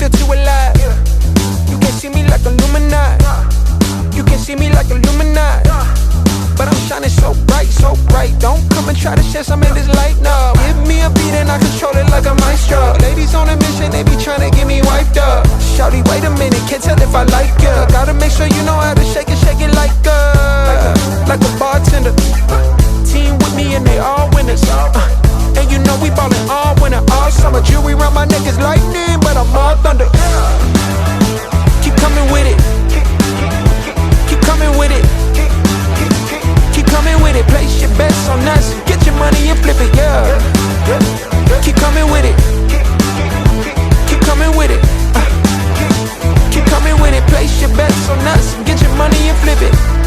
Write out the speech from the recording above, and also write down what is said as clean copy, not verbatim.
feel too alive. You can't see me like Illuminati. You can't see me like Illuminati. But I'm shining so bright, so bright. Don't come and try to share some of this light, no. Give me a beat and I control it like a maestro. Ladies on a mission, they be trying to get me wiped up. Shawty, wait a minute, can't tell if I like ya. Gotta make sure you know how to shake it like a bartender. Team with me and they all winners. And you know we ballin' all winter, all summer. Jewelry around my neck is lightning, but I'm all thunder. Keep coming with it. Keep coming with it. Keep coming with it. Place your bets on us. Get your money and flip it, yeah. Keep coming with it. Keep coming with it. Keep coming with it. Place your bets on us. Get your money and flip it.